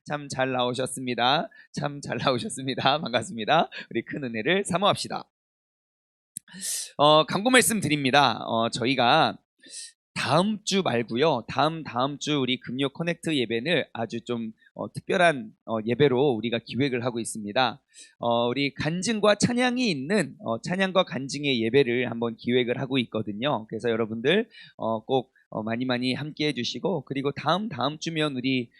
참 잘 나오셨습니다. 참 잘 나오셨습니다. 반갑습니다. 우리 큰 은혜를 사모합시다. 광고 말씀 드립니다. 저희가 다음 주 말고요. 다음 주 우리 금요 커넥트 예배를 아주 좀 특별한 예배로 우리가 기획을 하고 있습니다. 우리 간증과 찬양이 있는 찬양과 간증의 예배를 한번 기획을 하고 있거든요. 그래서 여러분들 꼭 많이 함께 해주시고, 그리고 다음 주면 우리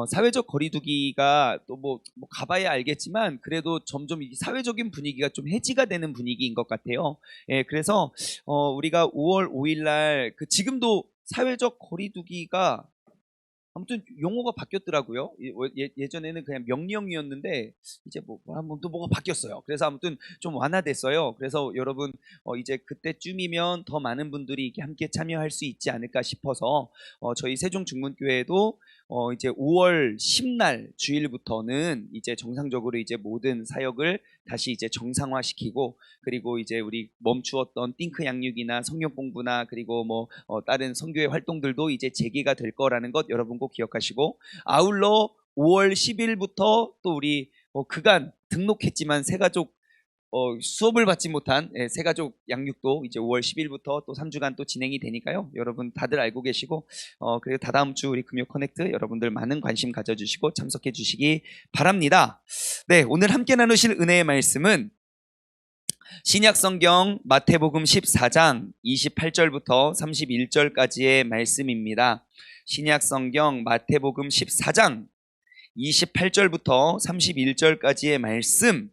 사회적 거리두기가 또 뭐 가봐야 알겠지만 그래도 점점 이 사회적인 분위기가 좀 해지가 되는 분위기인 것 같아요. 예, 그래서 우리가 5월 5일 날 지금도 사회적 거리두기가 아무튼 용어가 바뀌었더라고요. 예전에는 그냥 명령이었는데 이제 또 뭐가 바뀌었어요. 그래서 아무튼 좀 완화됐어요. 그래서 여러분 이제 그때쯤이면 더 많은 분들이 이렇게 함께 참여할 수 있지 않을까 싶어서 저희 세종중문교회도 이제 5월 10날 주일부터는 이제 정상적으로 이제 모든 사역을 다시 이제 정상화시키고, 그리고 이제 우리 멈추었던 띵크 양육이나 성경 공부나 그리고 다른 선교회 활동들도 이제 재개가 될 거라는 것 여러분 꼭 기억하시고, 아울러 5월 10일부터 또 우리 그간 등록했지만 새가족 수업을 받지 못한 새가족 양육도 이제 5월 10일부터 또 3주간 또 진행이 되니까요. 여러분 다들 알고 계시고, 그리고 다다음 주 우리 금요 커넥트 여러분들 많은 관심 가져주시고 참석해 주시기 바랍니다. 네, 오늘 함께 나누실 은혜의 말씀은 신약성경 마태복음 14장 28절부터 31절까지의 말씀입니다. 신약성경 마태복음 14장 28절부터 31절까지의 말씀.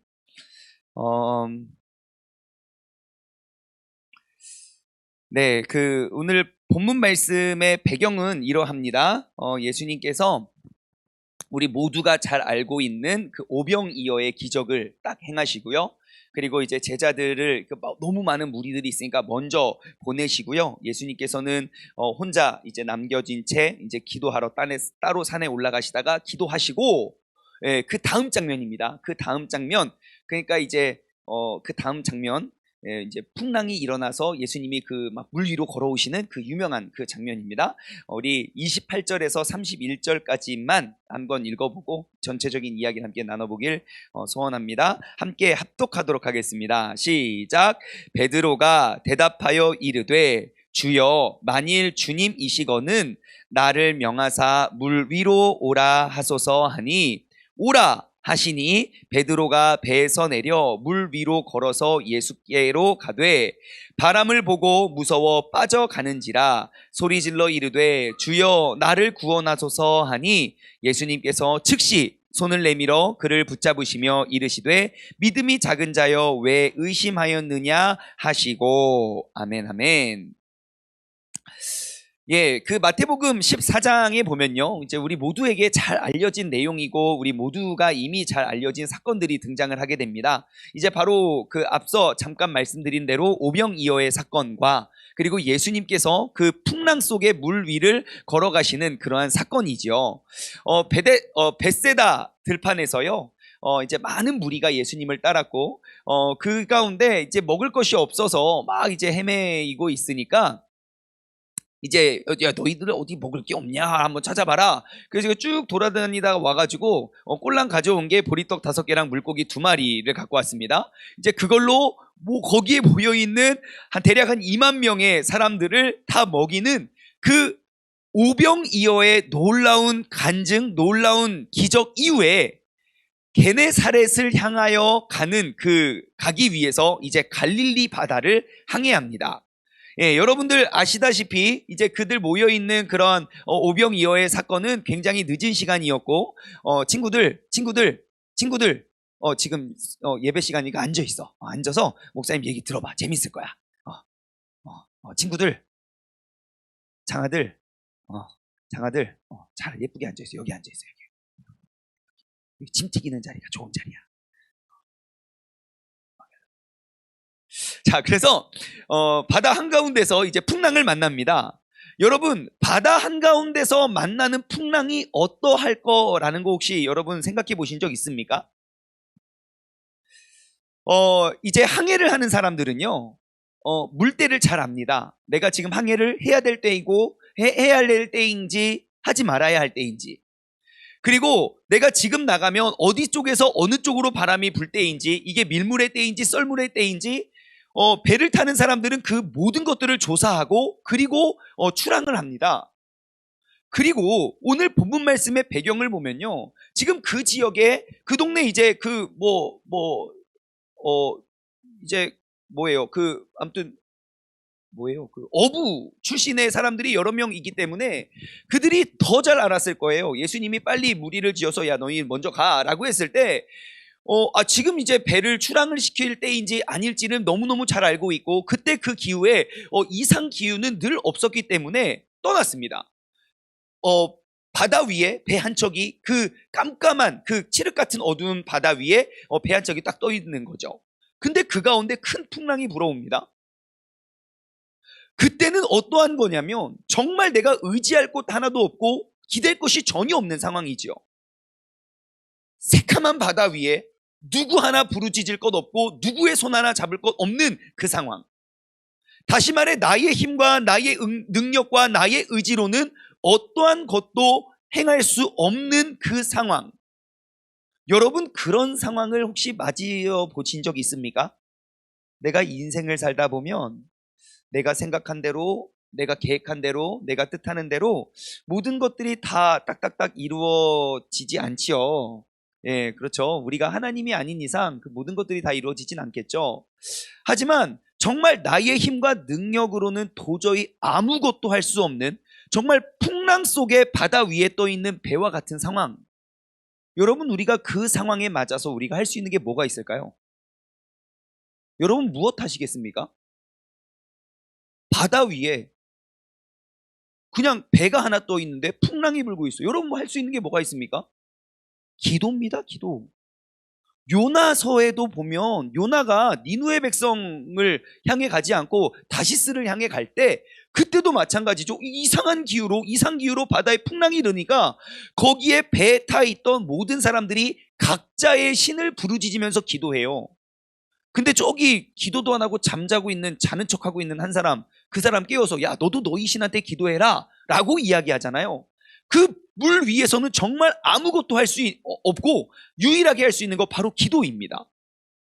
네, 오늘 본문 말씀의 배경은 이러합니다. 예수님께서 우리 모두가 잘 알고 있는 그 오병이어의 기적을 딱 행하시고요. 그리고 이제 제자들을 너무 많은 무리들이 있으니까 먼저 보내시고요. 예수님께서는 혼자 이제 남겨진 채 이제 기도하러 따로 산에 올라가시다가 기도하시고, 예, 그 다음 장면입니다. 그 다음 장면, 그러니까 이제 그 다음 장면, 예, 이제 풍랑이 일어나서 예수님이 막 물 위로 걸어오시는 그 유명한 그 장면입니다. 우리 28절에서 31절까지만 한번 읽어보고 전체적인 이야기를 함께 나눠보길 소원합니다. 함께 합독하도록 하겠습니다. 시작. 베드로가 대답하여 이르되 주여, 만일 주님이시거는 나를 명하사 물 위로 오라 하소서 하니, 오라 하시니 베드로가 배에서 내려 물 위로 걸어서 예수께로 가되 바람을 보고 무서워 빠져가는지라 소리질러 이르되 주여, 나를 구원하소서 하니 예수님께서 즉시 손을 내밀어 그를 붙잡으시며 이르시되 믿음이 작은 자여 왜 의심하였느냐 하시고. 아멘, 아멘. 예, 마태복음 14장에 보면요, 이제 우리 모두에게 잘 알려진 내용이고 우리 모두가 이미 잘 알려진 사건들이 등장을 하게 됩니다. 이제 바로 앞서 잠깐 말씀드린 대로 오병이어의 사건과 그리고 예수님께서 그 풍랑 속의 물 위를 걸어가시는 그러한 사건이죠. 벳세다 들판에서요, 이제 많은 무리가 예수님을 따랐고, 그 가운데 이제 먹을 것이 없어서 막 이제 헤매이고 있으니까 이제 야, 너희들 어디 먹을 게 없냐 한번 찾아봐라. 그래서 쭉 돌아다니다가 와가지고 꼴랑 가져온 게 보리떡 5개랑 물고기 2마리를 갖고 왔습니다. 이제 그걸로 거기에 모여있는 대략 한 2만 명의 사람들을 다 먹이는 그 오병이어의 놀라운 간증, 놀라운 기적 이후에 게네사렛을 향하여 가기 위해서 이제 갈릴리 바다를 항해합니다. 예, 여러분들 아시다시피 이제 그들 모여있는 그런 오병이어의 사건은 굉장히 늦은 시간이었고, 친구들 지금 예배 시간이니까 앉아있어. 앉아서 목사님 얘기 들어봐. 재밌을 거야. 친구들, 장아들, 잘 예쁘게 앉아있어. 여기 앉아있어. 여기 짐 튀기는 자리가 좋은 자리야. 자, 그래서 바다 한가운데서 이제 풍랑을 만납니다. 여러분, 바다 한가운데서 만나는 풍랑이 어떠할 거라는 거 혹시 여러분 생각해 보신 적 있습니까? 이제 항해를 하는 사람들은요, 물때를 잘 압니다. 내가 지금 항해를 해야 될 때이고 해야 할 때인지 하지 말아야 할 때인지. 그리고 내가 지금 나가면 어디 쪽에서 어느 쪽으로 바람이 불 때인지, 이게 밀물의 때인지 썰물의 때인지, 배를 타는 사람들은 그 모든 것들을 조사하고 그리고 출항을 합니다. 그리고 오늘 본문 말씀의 배경을 보면요, 지금 그 지역에 그 동네 이제 이제 뭐예요? 아무튼 뭐예요? 어부 출신의 사람들이 여러 명이기 때문에 그들이 더 잘 알았을 거예요. 예수님이 빨리 무리를 지어서 야 너희 먼저 가라고 했을 때 지금 이제 배를 출항을 시킬 때인지 아닐지는 너무너무 잘 알고 있고, 그때 그 기후에 이상 기후는 늘 없었기 때문에 떠났습니다. 바다 위에 배 한 척이, 그 깜깜한 그 칠흑 같은 어두운 바다 위에 배 한 척이 딱 떠 있는 거죠. 근데 그 가운데 큰 풍랑이 불어옵니다. 그때는 어떠한 거냐면 정말 내가 의지할 곳 하나도 없고 기댈 곳이 전혀 없는 상황이죠. 새카만 바다 위에 누구 하나 부르짖을 것 없고 누구의 손 하나 잡을 것 없는 그 상황. 다시 말해 나의 힘과 나의 능력과 나의 의지로는 어떠한 것도 행할 수 없는 그 상황. 여러분, 그런 상황을 혹시 맞이해 보신 적 있습니까? 내가 인생을 살다 보면 내가 생각한 대로, 내가 계획한 대로, 내가 뜻하는 대로 모든 것들이 다 딱딱딱 이루어지지 않지요. 예, 그렇죠. 우리가 하나님이 아닌 이상 그 모든 것들이 다 이루어지진 않겠죠. 하지만 정말 나의 힘과 능력으로는 도저히 아무것도 할 수 없는, 정말 풍랑 속에 바다 위에 떠 있는 배와 같은 상황. 여러분, 우리가 그 상황에 맞아서 우리가 할 수 있는 게 뭐가 있을까요? 여러분, 무엇 하시겠습니까? 바다 위에 그냥 배가 하나 떠 있는데 풍랑이 불고 있어요. 여러분, 할 수 있는 게 뭐가 있습니까? 기도입니다, 기도. 요나서에도 보면 요나가 니누의 백성을 향해 가지 않고 다시스를 향해 갈 때 그때도 마찬가지죠. 이상 기후로 바다에 풍랑이 일으니까 거기에 배에 타 있던 모든 사람들이 각자의 신을 부르짖으면서 기도해요. 근데 저기 기도도 안 하고 잠자고 있는, 자는 척하고 있는 한 사람, 그 사람 깨워서 야 너도 너희 신한테 기도해라 라고 이야기하잖아요. 그 물 위에서는 정말 아무것도 할 수 없고 유일하게 할 수 있는 거 바로 기도입니다.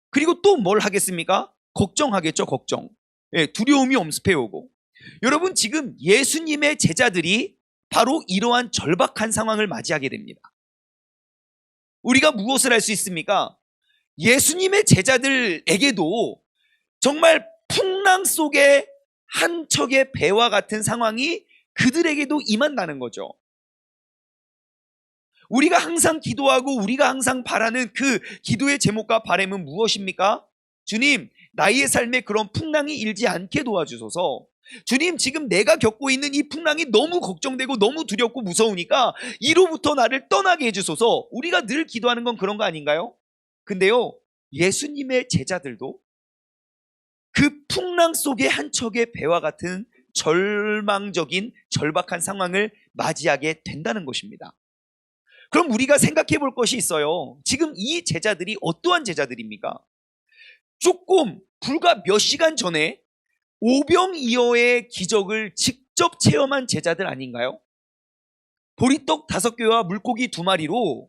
그리고 또 뭘 하겠습니까? 걱정하겠죠, 걱정. 예, 두려움이 엄습해오고. 여러분, 지금 예수님의 제자들이 바로 이러한 절박한 상황을 맞이하게 됩니다. 우리가 무엇을 할 수 있습니까? 예수님의 제자들에게도 정말 풍랑 속에 한 척의 배와 같은 상황이 그들에게도 임한다는 거죠. 우리가 항상 기도하고 우리가 항상 바라는 그 기도의 제목과 바람은 무엇입니까? 주님, 나의 삶에 그런 풍랑이 일지 않게 도와주소서. 주님, 지금 내가 겪고 있는 이 풍랑이 너무 걱정되고 너무 두렵고 무서우니까 이로부터 나를 떠나게 해주소서. 우리가 늘 기도하는 건 그런 거 아닌가요? 근데요, 예수님의 제자들도 그 풍랑 속의 한 척의 배와 같은 절망적인 절박한 상황을 맞이하게 된다는 것입니다. 그럼 우리가 생각해 볼 것이 있어요. 지금 이 제자들이 어떠한 제자들입니까? 조금 불과 몇 시간 전에 오병이어의 기적을 직접 체험한 제자들 아닌가요? 보리떡 5개와 물고기 2마리로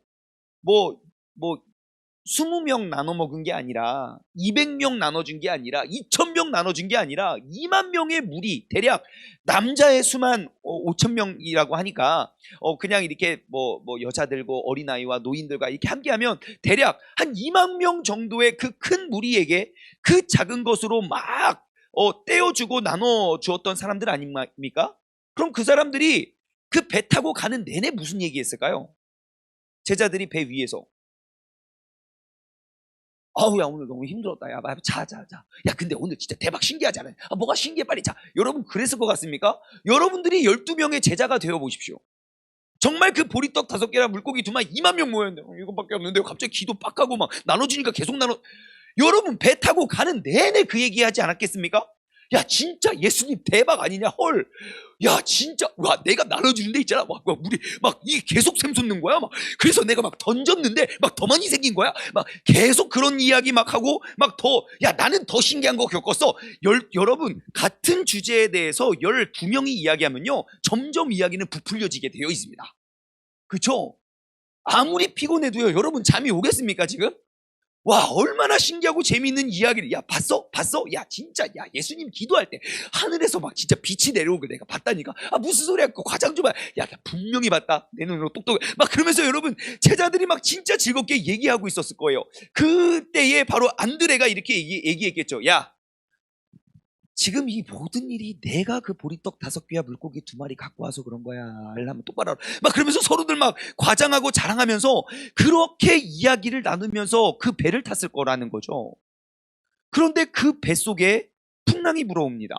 20명 나눠 먹은 게 아니라, 200명 나눠준 게 아니라, 2000명 나눠준 게 아니라 2만 명의 무리, 대략 남자의 수만 5000명이라고 하니까 그냥 이렇게 여자들과 어린아이와 노인들과 이렇게 함께하면 대략 한 2만 명 정도의 그 큰 무리에게 그 작은 것으로 막 떼어주고 나눠주었던 사람들 아닙니까? 그럼 그 사람들이 그 배 타고 가는 내내 무슨 얘기했을까요? 제자들이 배 위에서 아우, 야, 오늘 너무 힘들었다. 야, 자. 야, 근데 오늘 진짜 대박 신기하지 않아요? 뭐가 신기해? 빨리 자. 여러분, 그랬을 것 같습니까? 여러분들이 12명의 제자가 되어 보십시오. 정말 그 보리떡 5개랑 물고기 2마리 2만 명 모였는데 이것밖에 없는데 갑자기 기도 빡 하고 막 나눠주니까 계속 여러분, 배 타고 가는 내내 그 얘기하지 않았겠습니까? 야, 진짜 예수님 대박 아니냐? 헐. 야, 진짜 와, 내가 나눠주는 데 있잖아. 우리 이게 계속 샘솟는 거야. 그래서 내가 던졌는데 더 많이 생긴 거야. 계속 그런 이야기 하고 야, 나는 더 신기한 거 겪었어. 여러분, 같은 주제에 대해서 12명이 이야기하면요, 점점 이야기는 부풀려지게 되어 있습니다. 그렇죠? 아무리 피곤해도요, 여러분 잠이 오겠습니까, 지금? 와, 얼마나 신기하고 재미있는 이야기를. 야, 봤어? 봤어? 야, 진짜, 야, 예수님 기도할 때 하늘에서 막 진짜 빛이 내려오고 내가 봤다니까. 아, 무슨 소리야? 그 과장 좀 봐. 야, 나 분명히 봤다. 내 눈으로 똑똑해. 막 그러면서 여러분, 제자들이 막 진짜 즐겁게 얘기하고 있었을 거예요. 그때에 바로 안드레가 이렇게 얘기했겠죠. 야, 지금 이 모든 일이 내가 그 보리떡 5개와 물고기 2마리 갖고 와서 그런 거야. 알라면 똑바로 알아. 막 그러면서 서로들 막 과장하고 자랑하면서 그렇게 이야기를 나누면서 그 배를 탔을 거라는 거죠. 그런데 그 배 속에 풍랑이 불어옵니다.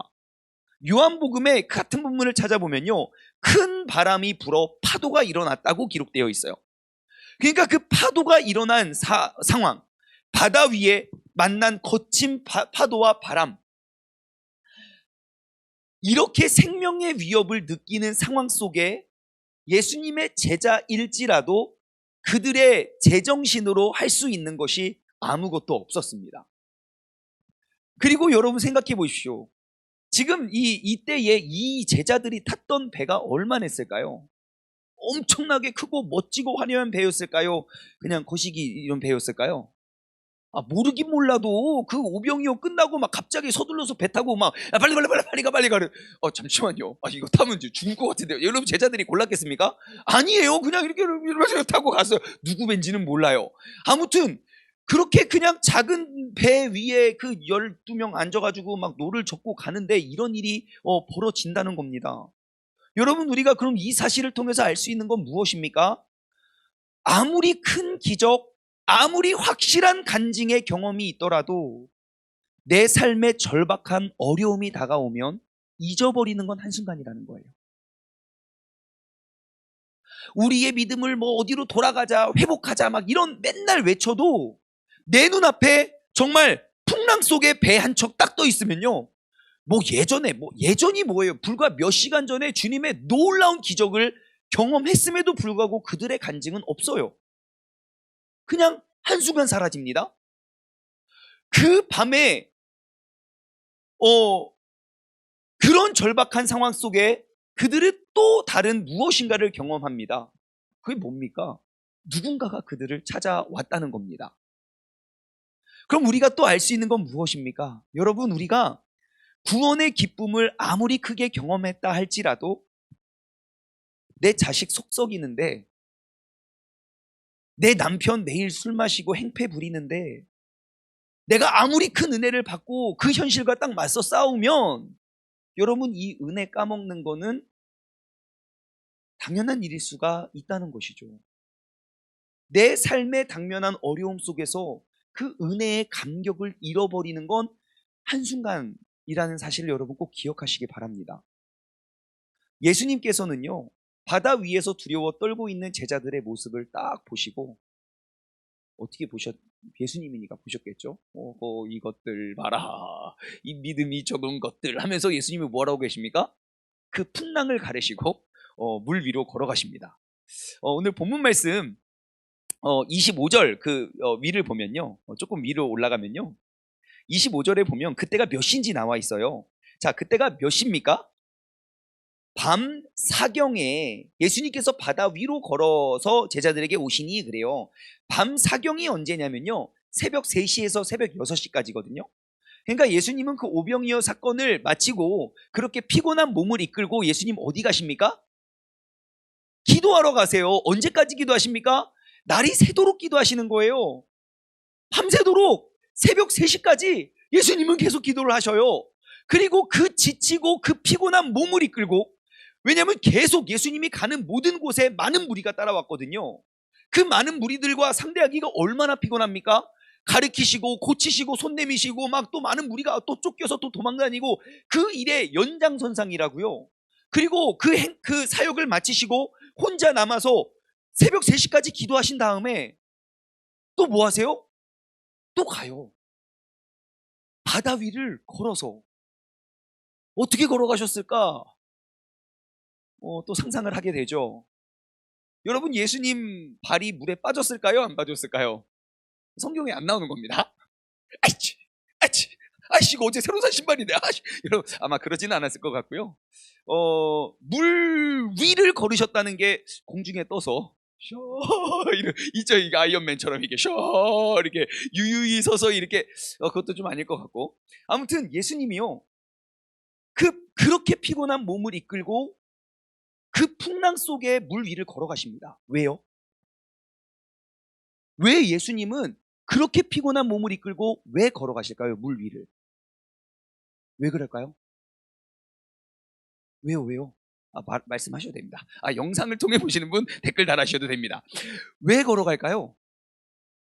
요한복음에 같은 본문을 찾아보면요, 큰 바람이 불어 파도가 일어났다고 기록되어 있어요. 그러니까 그 파도가 일어난 상황, 바다 위에 만난 거친 파도와 바람, 이렇게 생명의 위협을 느끼는 상황 속에 예수님의 제자일지라도 그들의 제정신으로 할 수 있는 것이 아무것도 없었습니다. 그리고 여러분 생각해 보십시오. 지금 이때에 이 제자들이 탔던 배가 얼마나 했을까요? 엄청나게 크고 멋지고 화려한 배였을까요? 그냥 거시기 이런 배였을까요? 아, 모르긴 몰라도 그 오병이어 끝나고 막 갑자기 서둘러서 배 타고 막 야, 빨리 가. 잠시만요. 아, 이거 타면 이제 죽을 것 같은데요. 여러분 제자들이 골랐겠습니까? 아니에요. 그냥 이렇게 타고 갔어요. 누구 벤지는 몰라요. 아무튼 그렇게 그냥 작은 배 위에 그 12명 앉아가지고 막 노를 젓고 가는데 이런 일이 벌어진다는 겁니다. 여러분, 우리가 그럼 이 사실을 통해서 알 수 있는 건 무엇입니까? 아무리 큰 기적, 아무리 확실한 간증의 경험이 있더라도 내 삶에 절박한 어려움이 다가오면 잊어버리는 건 한순간이라는 거예요. 우리의 믿음을 뭐 어디로 돌아가자, 회복하자 막 이런 맨날 외쳐도 내 눈앞에 정말 풍랑 속에 배 한 척 딱 떠 있으면요, 예전이 뭐예요? 불과 몇 시간 전에 주님의 놀라운 기적을 경험했음에도 불구하고 그들의 간증은 없어요. 그냥 한순간 사라집니다. 그 밤에 그런 절박한 상황 속에 그들은 또 다른 무엇인가를 경험합니다. 그게 뭡니까? 누군가가 그들을 찾아왔다는 겁니다. 그럼 우리가 또 알 수 있는 건 무엇입니까? 여러분, 우리가 구원의 기쁨을 아무리 크게 경험했다 할지라도 내 자식 속 썩이는데, 내 남편 매일 술 마시고 행패 부리는데, 내가 아무리 큰 은혜를 받고 그 현실과 딱 맞서 싸우면 여러분, 이 은혜 까먹는 거는 당연한 일일 수가 있다는 것이죠. 내 삶의 당면한 어려움 속에서 그 은혜의 감격을 잃어버리는 건 한순간이라는 사실을 여러분 꼭 기억하시기 바랍니다. 예수님께서는요, 바다 위에서 두려워 떨고 있는 제자들의 모습을 딱 보시고 어떻게 예수님이니까 보셨겠죠? 이것들 봐라, 이 믿음이 적은 것들 하면서 예수님이 뭐라고 계십니까? 그 풍랑을 가르시고 물 위로 걸어가십니다. 오늘 본문 말씀 25절 위를 보면요, 조금 위로 올라가면요, 25절에 보면 그때가 몇 시인지 나와 있어요. 자, 그때가 몇 시입니까? 밤 사경에 예수님께서 바다 위로 걸어서 제자들에게 오시니 그래요. 밤 사경이 언제냐면요, 새벽 3시에서 새벽 6시까지거든요. 그러니까 예수님은 그 오병이어 사건을 마치고 그렇게 피곤한 몸을 이끌고 예수님 어디 가십니까? 기도하러 가세요. 언제까지 기도하십니까? 날이 새도록 기도하시는 거예요. 밤새도록 새벽 3시까지 예수님은 계속 기도를 하셔요. 그리고 그 지치고 그 피곤한 몸을 이끌고, 왜냐하면 계속 예수님이 가는 모든 곳에 많은 무리가 따라왔거든요. 그 많은 무리들과 상대하기가 얼마나 피곤합니까? 가르치시고 고치시고 손 내미시고 막 또 많은 무리가 또 쫓겨서 또 도망다니고, 그 일의 연장선상이라고요. 그리고 그 사역을 마치시고 혼자 남아서 새벽 3시까지 기도하신 다음에 또 뭐 하세요? 또 가요. 바다 위를 걸어서. 어떻게 걸어가셨을까? 또 상상을 하게 되죠. 여러분, 예수님 발이 물에 빠졌을까요? 안 빠졌을까요? 성경에 안 나오는 겁니다. 아이씨, 이거 어제 새로 산 신발인데. 여러분, 아마 그러지는 않았을 것 같고요. 물 위를 걸으셨다는 게 공중에 떠서 쇼 있죠, 이게 아이언맨처럼 이게 쇼 이렇게 유유히 서서 이렇게 그것도 좀 아닐 것 같고, 아무튼 예수님이요 그렇게 피곤한 몸을 이끌고 그 풍랑 속에 물 위를 걸어가십니다. 왜요? 왜 예수님은 그렇게 피곤한 몸을 이끌고 왜 걸어가실까요? 물 위를. 왜 그럴까요? 왜요? 말씀하셔도 됩니다. 영상을 통해 보시는 분 댓글 달아주셔도 됩니다. 왜 걸어갈까요?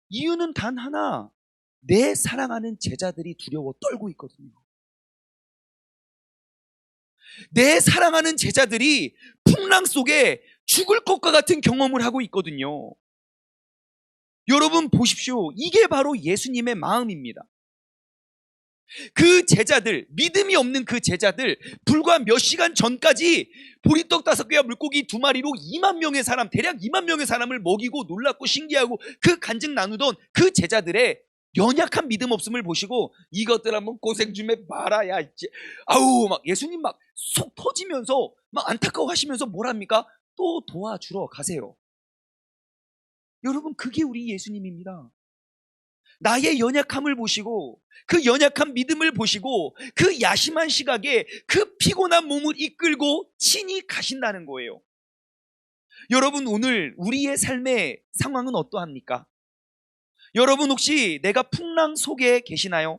이유는 단 하나. 내 사랑하는 제자들이 두려워 떨고 있거든요. 내 사랑하는 제자들이 풍랑 속에 죽을 것과 같은 경험을 하고 있거든요. 여러분 보십시오. 이게 바로 예수님의 마음입니다. 그 제자들, 믿음이 없는 그 제자들, 불과 몇 시간 전까지 보리떡 5개와 물고기 2마리로 2만 명의 사람, 대략 2만 명의 사람을 먹이고 놀랍고 신기하고 그 간증 나누던 그 제자들의 연약한 믿음 없음을 보시고 이것들 한번 고생 좀 해봐라 야 이제 막 예수님 막 속 터지면서 막 안타까워하시면서 뭘 합니까? 또 도와주러 가세요. 여러분 그게 우리 예수님입니다. 나의 연약함을 보시고 그 연약한 믿음을 보시고 그 야심한 시각에 그 피곤한 몸을 이끌고 친히 가신다는 거예요. 여러분 오늘 우리의 삶의 상황은 어떠합니까? 여러분 혹시 내가 풍랑 속에 계시나요?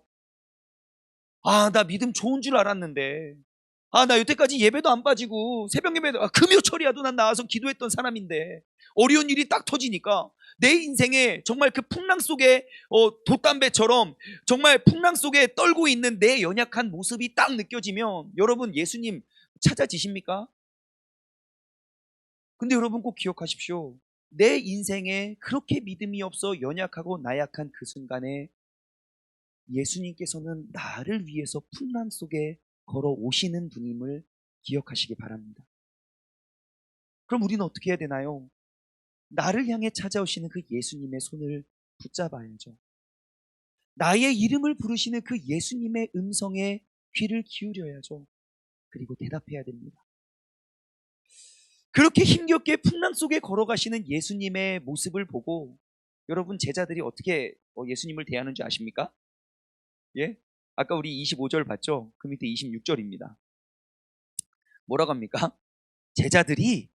나 믿음 좋은 줄 알았는데 나 여태까지 예배도 안 빠지고 새벽 예배도 금요철이라도 난 나와서 기도했던 사람인데 어려운 일이 딱 터지니까 내 인생에 정말 그 풍랑 속에 돛담배처럼 정말 풍랑 속에 떨고 있는 내 연약한 모습이 딱 느껴지면 여러분 예수님 찾아지십니까? 근데 여러분 꼭 기억하십시오. 내 인생에 그렇게 믿음이 없어 연약하고 나약한 그 순간에 예수님께서는 나를 위해서 풍랑 속에 걸어오시는 분임을 기억하시기 바랍니다. 그럼 우리는 어떻게 해야 되나요? 나를 향해 찾아오시는 그 예수님의 손을 붙잡아야죠. 나의 이름을 부르시는 그 예수님의 음성에 귀를 기울여야죠. 그리고 대답해야 됩니다. 그렇게 힘겹게 풍랑 속에 걸어가시는 예수님의 모습을 보고 여러분 제자들이 어떻게 예수님을 대하는 줄 아십니까? 예? 아까 우리 25절 봤죠? 그 밑에 26절입니다. 뭐라고 합니까? 제자들이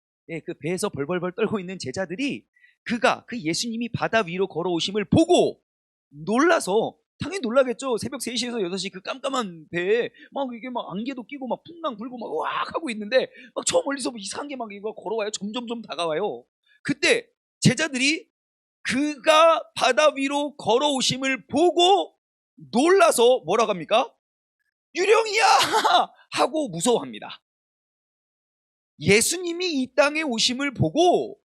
그 배에서 벌벌벌 떨고 있는 제자들이 그 예수님이 바다 위로 걸어오심을 보고 놀라서 당연히 놀라겠죠. 새벽 3시에서 6시 그 깜깜한 배에 막 이게 막 안개도 끼고 막 풍랑 불고 막 으악 하고 있는데 막 저 멀리서 이상한 게 막 이거 걸어와요. 점점점 다가와요. 그때 제자들이 그가 바다 위로 걸어오심을 보고 놀라서 뭐라고 합니까? 유령이야! 하고 무서워합니다. 예수님이 이 땅에 오심을 보고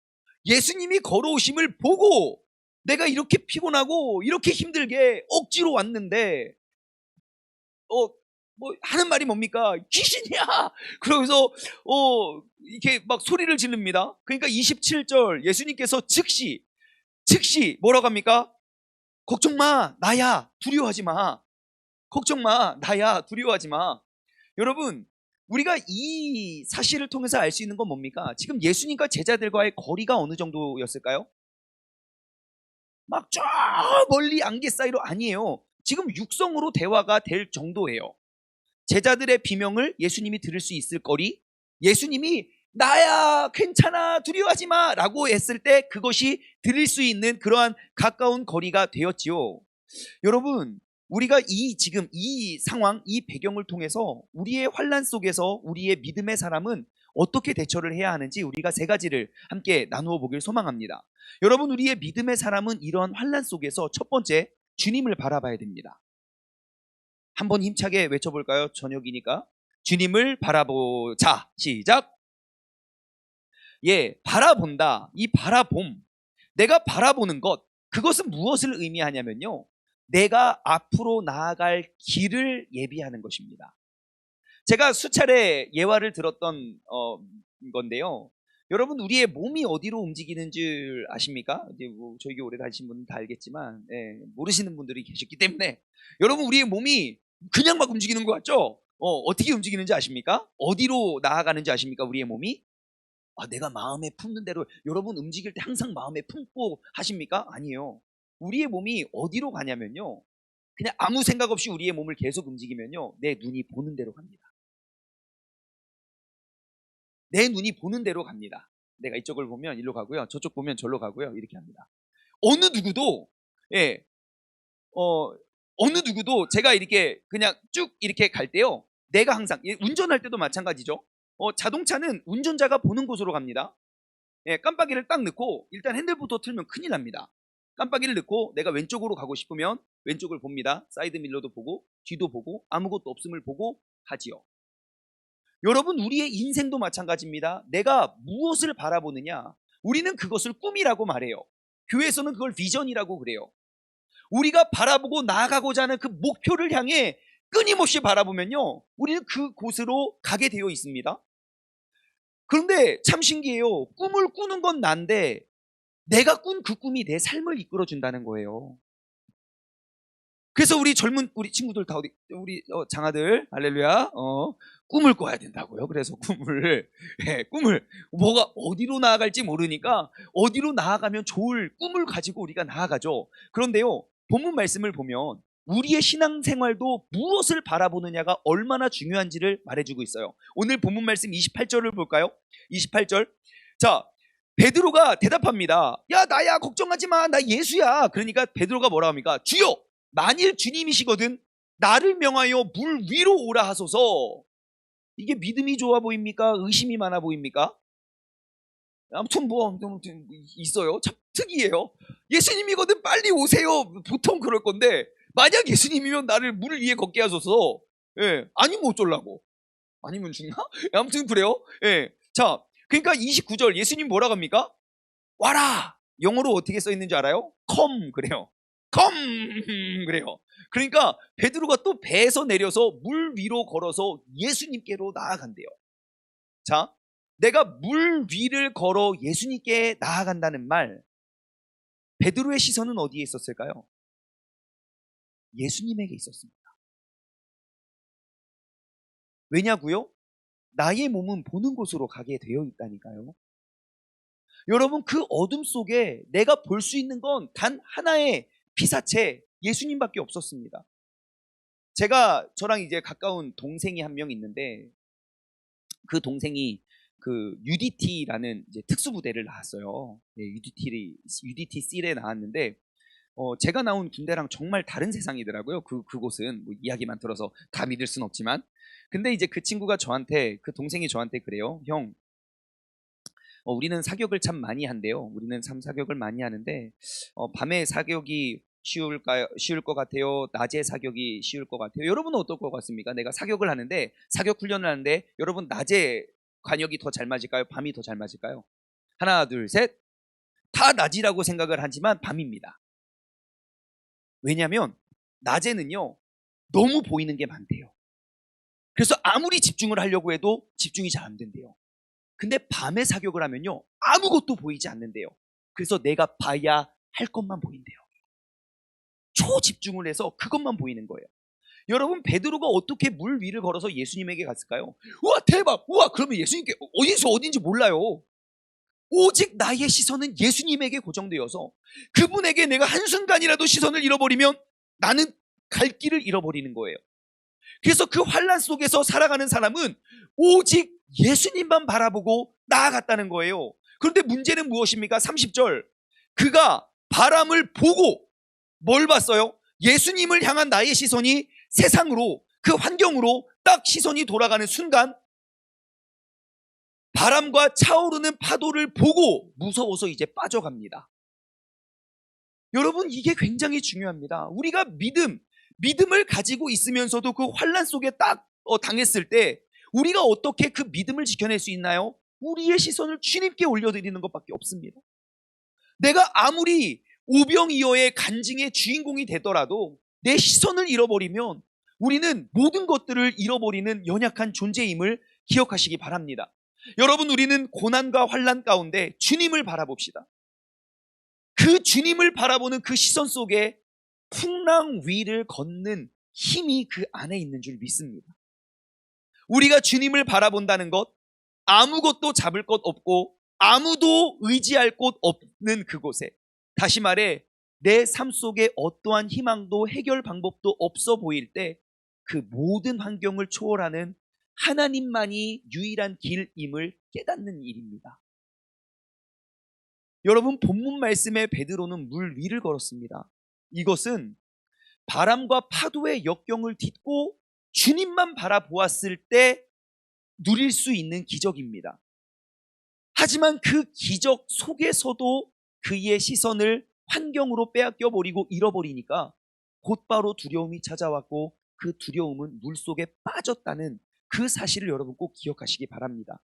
예수님이 걸어오심을 보고 내가 이렇게 피곤하고 이렇게 힘들게 억지로 왔는데 뭐 하는 말이 뭡니까? 귀신이야! 그러면서 이렇게 막 소리를 지릅니다. 그러니까 27절 예수님께서 즉시 뭐라고 합니까? 걱정 마, 나야, 두려워하지 마. 걱정 마, 나야, 두려워하지 마. 여러분 우리가 이 사실을 통해서 알 수 있는 건 뭡니까? 지금 예수님과 제자들과의 거리가 어느 정도였을까요? 막 저 멀리 안개 사이로 아니에요. 지금 육성으로 대화가 될 정도예요. 제자들의 비명을 예수님이 들을 수 있을 거리, 예수님이 나야 괜찮아 두려워하지 마 라고 했을 때 그것이 들릴 수 있는 그러한 가까운 거리가 되었지요. 여러분 우리가 지금 이 상황, 이 배경을 통해서 우리의 환난 속에서 우리의 믿음의 사람은 어떻게 대처를 해야 하는지 우리가 3가지를 함께 나누어 보길 소망합니다. 여러분 우리의 믿음의 사람은 이러한 환난 속에서 첫 번째 주님을 바라봐야 됩니다. 한번 힘차게 외쳐볼까요? 저녁이니까 주님을 바라보자. 시작. 바라본다. 이 바라봄, 내가 바라보는 것, 그것은 무엇을 의미하냐면요, 내가 앞으로 나아갈 길을 예비하는 것입니다. 제가 수차례 예화를 들었던 건데요. 여러분 우리의 몸이 어디로 움직이는 줄 아십니까? 저희 오래 다니신 분은 다 알겠지만 모르시는 분들이 계셨기 때문에 여러분 우리의 몸이 그냥 막 움직이는 것 같죠? 어떻게 움직이는지 아십니까? 어디로 나아가는지 아십니까? 우리의 몸이 내가 마음에 품는 대로. 여러분 움직일 때 항상 마음에 품고 하십니까? 아니에요. 우리의 몸이 어디로 가냐면요, 그냥 아무 생각 없이 우리의 몸을 계속 움직이면요, 내 눈이 보는 대로 갑니다. 내 눈이 보는 대로 갑니다. 내가 이쪽을 보면 이리로 가고요, 저쪽 보면 저리로 가고요, 이렇게 합니다. 어느 누구도, 예, 어느 누구도 제가 이렇게 그냥 쭉 이렇게 갈 때요, 내가 항상, 운전할 때도 마찬가지죠. 자동차는 운전자가 보는 곳으로 갑니다. 예, 깜빡이를 딱 넣고 일단 핸들부터 틀면 큰일 납니다. 깜빡이를 넣고 내가 왼쪽으로 가고 싶으면 왼쪽을 봅니다. 사이드 밀러도 보고 뒤도 보고 아무것도 없음을 보고 가지요. 여러분, 우리의 인생도 마찬가지입니다. 내가 무엇을 바라보느냐, 우리는 그것을 꿈이라고 말해요. 교회에서는 그걸 비전이라고 그래요. 우리가 바라보고 나아가고자 하는 그 목표를 향해 끊임없이 바라보면요, 우리는 그곳으로 가게 되어 있습니다. 그런데 참 신기해요. 꿈을 꾸는 건 난데 내가 꾼 그 꿈이 내 삶을 이끌어준다는 거예요. 그래서 우리 친구들 다 우리 장아들, 할렐루야, 꿈을 꿔야 된다고요. 그래서 꿈을 뭐가 어디로 나아갈지 모르니까 어디로 나아가면 좋을 꿈을 가지고 우리가 나아가죠. 그런데요, 본문 말씀을 보면 우리의 신앙생활도 무엇을 바라보느냐가 얼마나 중요한지를 말해주고 있어요. 오늘 본문 말씀 28절을 볼까요? 28절. 자, 베드로가 대답합니다. 야, 나야, 걱정하지 마, 나 예수야. 그러니까 베드로가 뭐라 합니까? 주여, 만일 주님이시거든 나를 명하여 물 위로 오라 하소서. 이게 믿음이 좋아 보입니까? 의심이 많아 보입니까? 아무튼 뭐 있어요. 참 특이해요. 예수님이거든 빨리 오세요. 보통 그럴 건데, 만약 예수님이면 나를 물 위에 걷게 하소서. 예, 아니면 어쩌려고? 아니면 죽나? 아무튼 그래요. 예. 자, 그러니까 29절 예수님 뭐라고 합니까? 와라. 영어로 어떻게 써 있는지 알아요? come 그래요. come 그래요. 그러니까 베드로가 또 배에서 내려서 물 위로 걸어서 예수님께로 나아간대요. 자, 내가 물 위를 걸어 예수님께 나아간다는 말, 베드로의 시선은 어디에 있었을까요? 예수님에게 있었습니다. 왜냐고요? 나의 몸은 보는 곳으로 가게 되어 있다니까요. 여러분, 그 어둠 속에 내가 볼 수 있는 건 단 하나의 피사체, 예수님밖에 없었습니다. 저랑 이제 가까운 동생이 한 명 있는데, 그 동생이 그 UDT라는 이제 특수부대를 나왔어요. 네, UDT-C에 나왔는데, 제가 나온 군대랑 정말 다른 세상이더라고요. 그곳은 뭐 이야기만 들어서 다 믿을 순 없지만. 근데 이제 그 친구가 그 동생이 저한테 그래요. 형, 우리는 사격을 참 많이 한대요. 우리는 참 사격을 많이 하는데, 밤에 사격이 쉬울 것 같아요? 낮에 사격이 쉬울 것 같아요? 여러분은 어떨 것 같습니까? 내가 사격을 하는데, 사격 훈련을 하는데, 여러분 낮에 관역이 더 잘 맞을까요? 밤이 더 잘 맞을까요? 하나, 둘, 셋. 다 낮이라고 생각을 하지만 밤입니다. 왜냐하면 낮에는요, 너무 보이는 게 많대요. 그래서 아무리 집중을 하려고 해도 집중이 잘 안 된대요. 근데 밤에 사격을 하면요, 아무것도 보이지 않는데요. 그래서 내가 봐야 할 것만 보인대요. 초집중을 해서 그것만 보이는 거예요. 여러분, 베드로가 어떻게 물 위를 걸어서 예수님에게 갔을까요? 우와, 대박! 우와, 그러면 예수님께 어디서 어딘지 몰라요. 오직 나의 시선은 예수님에게 고정되어서 그분에게 내가 한순간이라도 시선을 잃어버리면 나는 갈 길을 잃어버리는 거예요. 그래서 그 환란 속에서 살아가는 사람은 오직 예수님만 바라보고 나아갔다는 거예요. 그런데 문제는 무엇입니까? 30절. 그가 바람을 보고 뭘 봤어요? 예수님을 향한 나의 시선이 세상으로, 그 환경으로 딱 시선이 돌아가는 순간, 바람과 차오르는 파도를 보고 무서워서 이제 빠져갑니다. 여러분, 이게 굉장히 중요합니다. 우리가 믿음을 가지고 있으면서도 그 환란 속에 딱 당했을 때 우리가 어떻게 그 믿음을 지켜낼 수 있나요? 우리의 시선을 주님께 올려드리는 것밖에 없습니다. 내가 아무리 오병이어의 간증의 주인공이 되더라도 내 시선을 잃어버리면 우리는 모든 것들을 잃어버리는 연약한 존재임을 기억하시기 바랍니다. 여러분, 우리는 고난과 환난 가운데 주님을 바라봅시다. 그 주님을 바라보는 그 시선 속에 풍랑 위를 걷는 힘이 그 안에 있는 줄 믿습니다. 우리가 주님을 바라본다는 것, 아무것도 잡을 것 없고 아무도 의지할 곳 없는 그곳에, 다시 말해 내 삶 속에 어떠한 희망도 해결 방법도 없어 보일 때 그 모든 환경을 초월하는 하나님만이 유일한 길임을 깨닫는 일입니다. 여러분, 본문 말씀에 베드로는 물 위를 걸었습니다. 이것은 바람과 파도의 역경을 딛고 주님만 바라보았을 때 누릴 수 있는 기적입니다. 하지만 그 기적 속에서도 그의 시선을 환경으로 빼앗겨 버리고 잃어버리니까 곧바로 두려움이 찾아왔고, 그 두려움은 물속에 빠졌다는 그 사실을 여러분 꼭 기억하시기 바랍니다.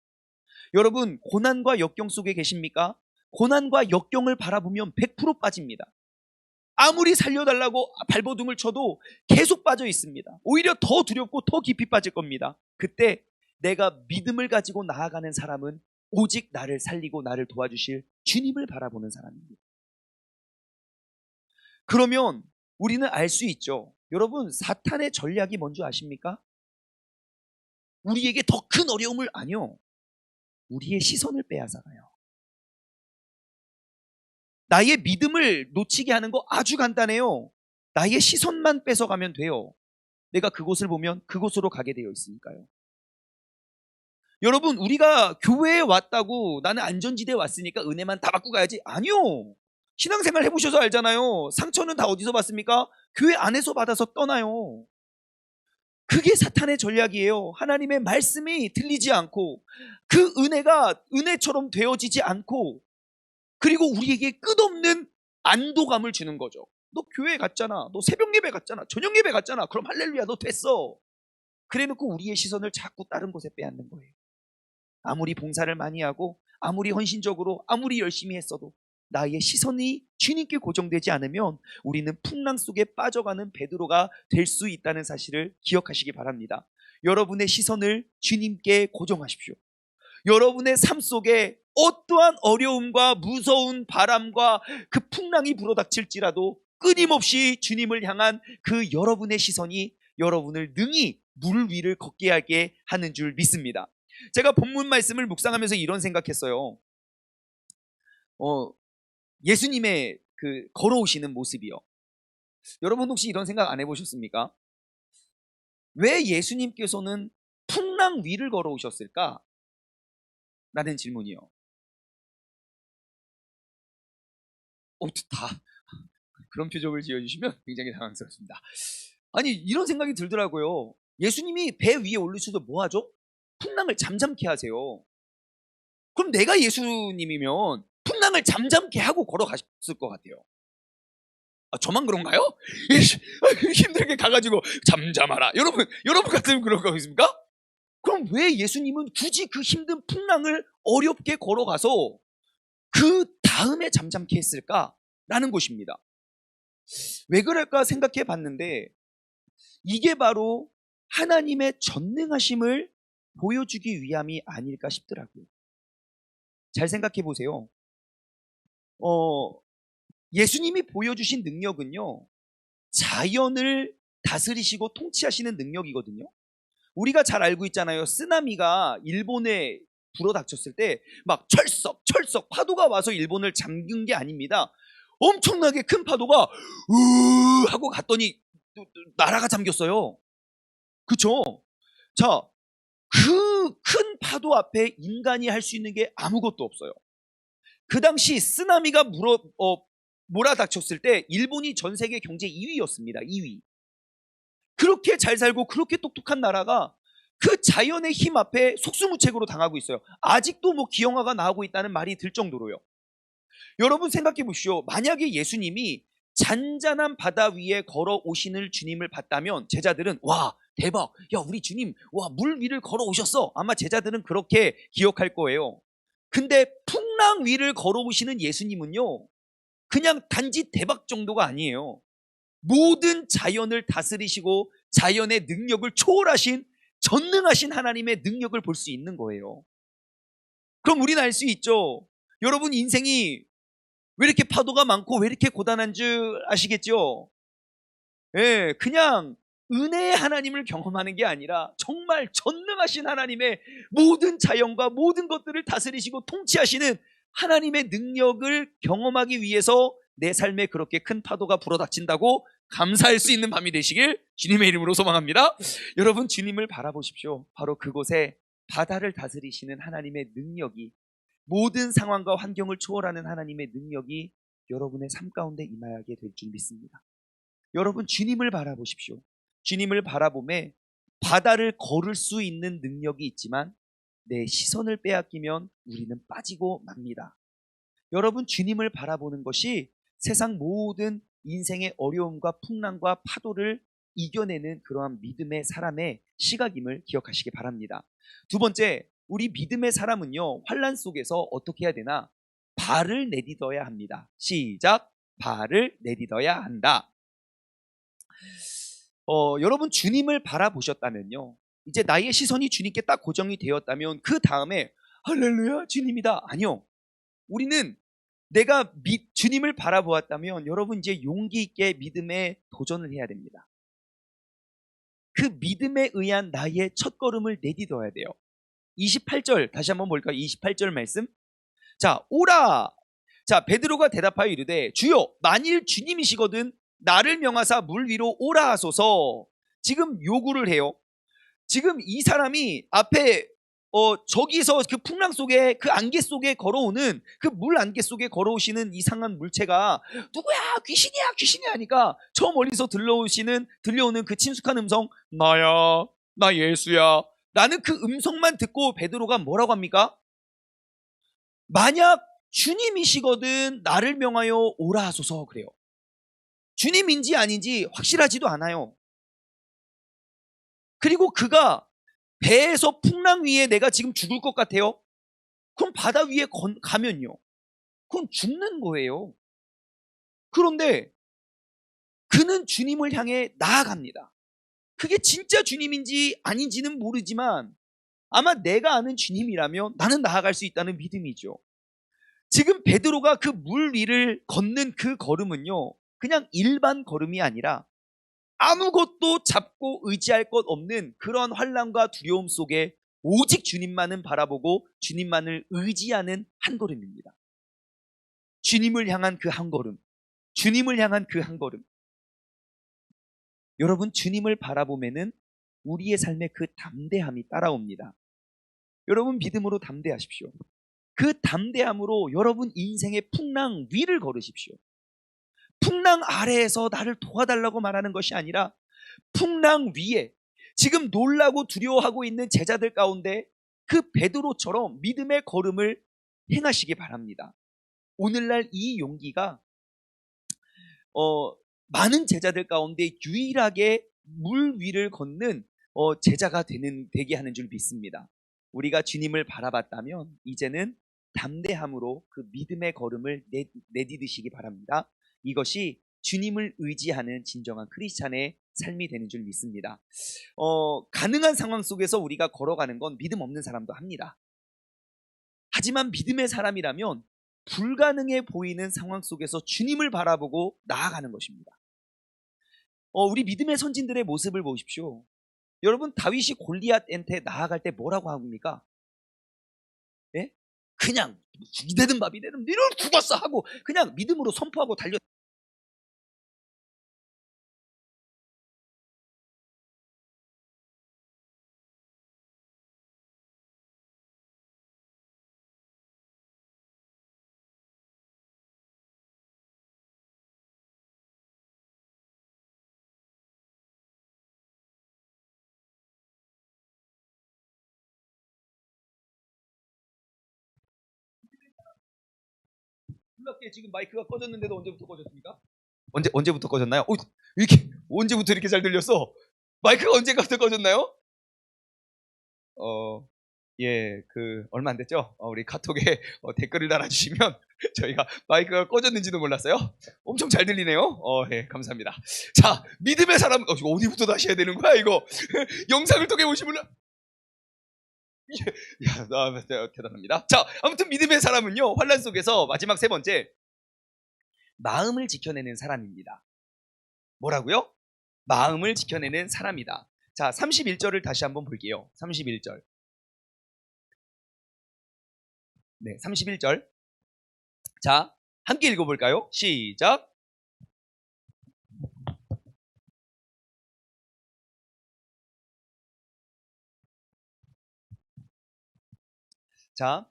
여러분, 고난과 역경 속에 계십니까? 고난과 역경을 바라보면 100% 빠집니다. 아무리 살려달라고 발버둥을 쳐도 계속 빠져 있습니다. 오히려 더 두렵고 더 깊이 빠질 겁니다. 그때 내가 믿음을 가지고 나아가는 사람은 오직 나를 살리고 나를 도와주실 주님을 바라보는 사람입니다. 그러면 우리는 알 수 있죠. 여러분, 사탄의 전략이 뭔지 아십니까? 우리에게 더 큰 어려움을, 아니요, 우리의 시선을 빼앗아가요. 나의 믿음을 놓치게 하는 거 아주 간단해요. 나의 시선만 뺏어가면 돼요. 내가 그곳을 보면 그곳으로 가게 되어 있으니까요. 여러분, 우리가 교회에 왔다고 나는 안전지대에 왔으니까 은혜만 다 받고 가야지, 아니요. 신앙생활 해보셔서 알잖아요. 상처는 다 어디서 받습니까? 교회 안에서 받아서 떠나요. 그게 사탄의 전략이에요. 하나님의 말씀이 들리지 않고 그 은혜가 은혜처럼 되어지지 않고, 그리고 우리에게 끝없는 안도감을 주는 거죠. 너 교회 갔잖아, 너 새벽 예배 갔잖아, 저녁 예배 갔잖아, 그럼 할렐루야, 너 됐어. 그래놓고 우리의 시선을 자꾸 다른 곳에 빼앗는 거예요. 아무리 봉사를 많이 하고 아무리 헌신적으로 아무리 열심히 했어도 나의 시선이 주님께 고정되지 않으면 우리는 풍랑 속에 빠져가는 베드로가 될 수 있다는 사실을 기억하시기 바랍니다. 여러분의 시선을 주님께 고정하십시오. 여러분의 삶 속에 어떠한 어려움과 무서운 바람과 그 풍랑이 불어닥칠지라도 끊임없이 주님을 향한 그 여러분의 시선이 여러분을 능히 물 위를 걷게 하게 하는 줄 믿습니다. 제가 본문 말씀을 묵상하면서 이런 생각했어요. 예수님의 그 걸어오시는 모습이요. 여러분 혹시 이런 생각 안 해보셨습니까? 왜 예수님께서는 풍랑 위를 걸어오셨을까? 라는 질문이요. 다 그런 표정을 지어주시면 굉장히 당황스럽습니다. 아니, 이런 생각이 들더라고요. 예수님이 배 위에 올리셔서 뭐 하죠? 풍랑을 잠잠케 하세요. 그럼 내가 예수님이면 풍랑을 잠잠케 하고 걸어갔을 것 같아요. 저만 그런가요? 힘들게 가가지고 잠잠하라. 여러분 같으면 그럴 거 있습니까? 그럼 왜 예수님은 굳이 그 힘든 풍랑을 어렵게 걸어가서 그 다음에 잠잠케 했을까라는 것입니다. 왜 그럴까 생각해 봤는데, 이게 바로 하나님의 전능하심을 보여주기 위함이 아닐까 싶더라고요. 잘 생각해 보세요. 예수님이 보여주신 능력은요, 자연을 다스리시고 통치하시는 능력이거든요. 우리가 잘 알고 있잖아요. 쓰나미가 일본에 불어닥쳤을 때 막 철썩 파도가 와서 일본을 잠긴 게 아닙니다. 엄청나게 큰 파도가 으 하고 갔더니 나라가 잠겼어요. 그쵸? 자, 그 큰 파도 앞에 인간이 할 수 있는 게 아무것도 없어요. 그 당시 쓰나미가 몰아닥쳤을 때 일본이 전 세계 경제 2위였습니다. 2위. 그렇게 잘 살고 그렇게 똑똑한 나라가 그 자연의 힘 앞에 속수무책으로 당하고 있어요. 아직도 뭐 기형아가 나오고 있다는 말이 들 정도로요. 여러분 생각해 보십시오. 만약에 예수님이 잔잔한 바다 위에 걸어오시는 주님을 봤다면 제자들은 와 대박, 야 우리 주님 와 물 위를 걸어오셨어. 아마 제자들은 그렇게 기억할 거예요. 근데 풍랑 위를 걸어오시는 예수님은요, 그냥 단지 대박 정도가 아니에요. 모든 자연을 다스리시고 자연의 능력을 초월하신 전능하신 하나님의 능력을 볼 수 있는 거예요. 그럼 우리는 알 수 있죠. 여러분 인생이 왜 이렇게 파도가 많고 왜 이렇게 고단한 줄 아시겠죠? 예, 그냥 은혜의 하나님을 경험하는 게 아니라 정말 전능하신 하나님의 모든 자연과 모든 것들을 다스리시고 통치하시는 하나님의 능력을 경험하기 위해서 내 삶에 그렇게 큰 파도가 불어닥친다고 감사할 수 있는 밤이 되시길 주님의 이름으로 소망합니다. 여러분, 주님을 바라보십시오. 바로 그곳에 바다를 다스리시는 하나님의 능력이, 모든 상황과 환경을 초월하는 하나님의 능력이 여러분의 삶 가운데 임하게 될 줄 믿습니다. 여러분, 주님을 바라보십시오. 주님을 바라보매 바다를 걸을 수 있는 능력이 있지만 내 시선을 빼앗기면 우리는 빠지고 맙니다. 여러분, 주님을 바라보는 것이 세상 모든 인생의 어려움과 풍랑과 파도를 이겨내는 그러한 믿음의 사람의 시각임을 기억하시기 바랍니다. 두 번째, 우리 믿음의 사람은요, 환난 속에서 어떻게 해야 되나? 발을 내딛어야 합니다. 시작! 발을 내딛어야 한다. 여러분, 주님을 바라보셨다면요, 이제 나의 시선이 주님께 딱 고정이 되었다면 그 다음에 할렐루야 주님이다, 아니요. 우리는 내가 주님을 바라보았다면 여러분 이제 용기 있게 믿음에 도전을 해야 됩니다. 그 믿음에 의한 나의 첫걸음을 내딛어야 돼요. 28절 다시 한번 볼까요? 28절 말씀. 자, 오라. 자, 베드로가 대답하여 이르되 주여, 만일 주님이시거든 나를 명하사 물 위로 오라 하소서. 지금 요구를 해요. 지금 이 사람이 앞에 저기서 그 풍랑 속에, 그 안개 속에 걸어오는, 그 물 안개 속에 걸어오시는 이상한 물체가 누구야? 귀신이야 귀신이야 하니까 저 멀리서 들려오는 그 친숙한 음성, 나야, 나 예수야 라는 그 음성만 듣고 베드로가 뭐라고 합니까? 만약 주님이시거든 나를 명하여 오라 하소서. 그래요. 주님인지 아닌지 확실하지도 않아요. 그리고 그가 배에서 풍랑 위에 내가 지금 죽을 것 같아요? 그럼 바다 위에 가면요, 그건 죽는 거예요. 그런데 그는 주님을 향해 나아갑니다. 그게 진짜 주님인지 아닌지는 모르지만 아마 내가 아는 주님이라면 나는 나아갈 수 있다는 믿음이죠. 지금 베드로가 그 물 위를 걷는 그 걸음은요, 그냥 일반 걸음이 아니라 아무것도 잡고 의지할 것 없는 그런 환난과 두려움 속에 오직 주님만을 바라보고 주님만을 의지하는 한 걸음입니다. 주님을 향한 그 한 걸음, 주님을 향한 그 한 걸음. 여러분, 주님을 바라보면은 우리의 삶에 그 담대함이 따라옵니다. 여러분, 믿음으로 담대하십시오. 그 담대함으로 여러분 인생의 풍랑 위를 걸으십시오. 풍랑 아래에서 나를 도와달라고 말하는 것이 아니라 풍랑 위에 지금 놀라고 두려워하고 있는 제자들 가운데 그 베드로처럼 믿음의 걸음을 행하시기 바랍니다. 오늘날 이 용기가 많은 제자들 가운데 유일하게 물 위를 걷는 제자가 되게 하는 줄 믿습니다. 우리가 주님을 바라봤다면 이제는 담대함으로 그 믿음의 걸음을 내딛으시기 바랍니다. 이것이 주님을 의지하는 진정한 크리스찬의 삶이 되는 줄 믿습니다. 가능한 상황 속에서 우리가 걸어가는 건 믿음 없는 사람도 합니다. 하지만 믿음의 사람이라면 불가능해 보이는 상황 속에서 주님을 바라보고 나아가는 것입니다. 우리 믿음의 선진들의 모습을 보십시오. 여러분, 다윗이 골리앗한테 나아갈 때 뭐라고 합니까? 예? 그냥 이되든 밥이 되든 너를 죽었어 하고 그냥 믿음으로 선포하고 달려. 놀랍게 지금 마이크가 꺼졌는데도 언제부터 꺼졌습니까? 언제부터 꺼졌나요? 이렇게 언제부터 이렇게 잘 들렸어? 마이크가 언제부터 꺼졌나요? 예, 얼마 안 됐죠? 우리 카톡에 댓글을 달아주시면 저희가 마이크가 꺼졌는지도 몰랐어요. 엄청 잘 들리네요. 예, 감사합니다. 자, 믿음의 사람, 어디부터 다시 해야 되는 거야, 이거? 영상을 통해 보시면, 대단합니다. 자, 아무튼 믿음의 사람은요, 환난 속에서 마지막 세 번째, 마음을 지켜내는 사람입니다. 뭐라고요? 마음을 지켜내는 사람이다. 자, 31절을 다시 한번 볼게요. 31절. 네, 31절. 자, 함께 읽어볼까요? 시작. 자,